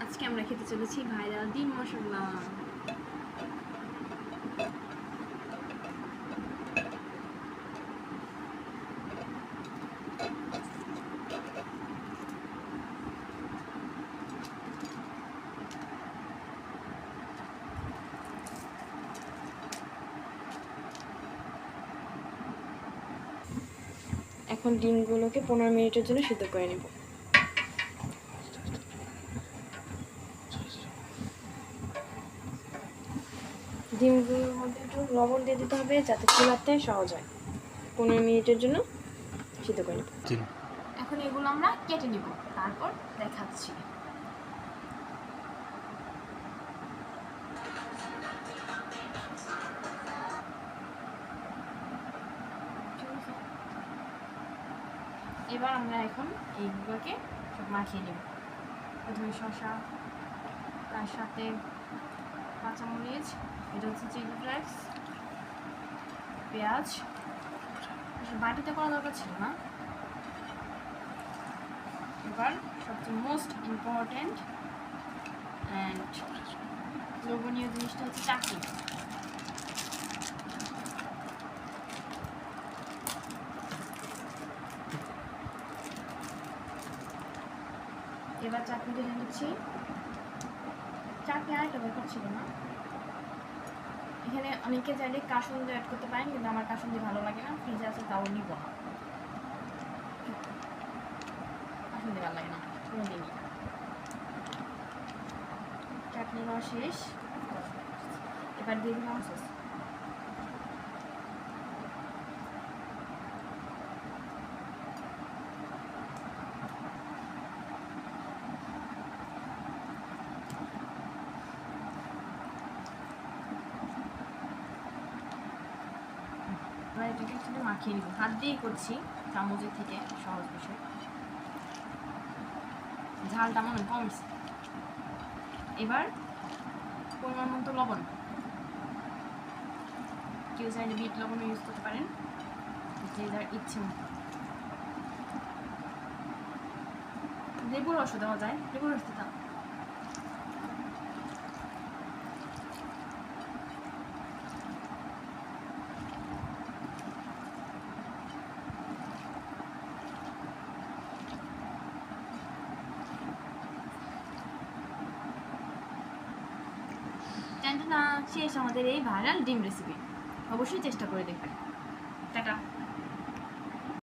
আজকে আমরা খেতে চলেছি ভাইরাল ডিম মশলা। এখন ডিমগুলোকে 15 মিনিটের জন্য সিদ্ধ করে নেব। ডিমগুলোর মধ্যে একটু লবণ দিয়ে দিতে হবে যাতে চুলাতে সহজ হয়। 15 মিনিটের জন্য সিদ্ধ করে নেব। এখন এগুলো আমরা কেটে নেব, তারপর দেখাচ্ছি। এবার আমরা এখন এইগুলোকে সব মাখিয়ে নেব। প্রথমে শসা, তার সাথে কাঁচামরিচ, এটা হচ্ছে চিলি ফ্লেক্স, পেঁয়াজ। বাটিতে করা দরকার ছিল না। এবার সবচেয়ে মোস্ট ইম্পর্টেন্ট অ্যান্ড লোভনীয় জিনিসটা হচ্ছে চাটনি। এবার চাটনিটা দিয়ে দিচ্ছি। চাটনি আরেকটা ব্যাপার ছিল না, এখানে অনেকে চাইলে কাসুন্দি অ্যাড করতে পারেন, কিন্তু আমার কাসুন্দি ভালো লাগে না, ফ্রিজে আছে তাও নিব না। কাসুন্দি ভালো লাগে না, কোনো দিনই। চাটনি নেওয়া শেষ, এবার দিয়ে দিলাম সস। এবার এটাকে একটু মাখিয়ে নিব, হাত দিয়েই করছি, চামচের থেকে সহজ বিষয়। ঝালটা মনে কমছে। এবার পরিমাণ মতো লবণ, কেউ চাইলে বিট লবণও ইউজ করতে পারেন, যে যার ইচ্ছে মতো। লেবুর রসও দেওয়া যায়, লেবুর রস দিতাম। শেষ আমাদের এই ভাইরাল ডিম রেসিপি। অবশ্যই চেষ্টা করে দেখবেন। টাটা।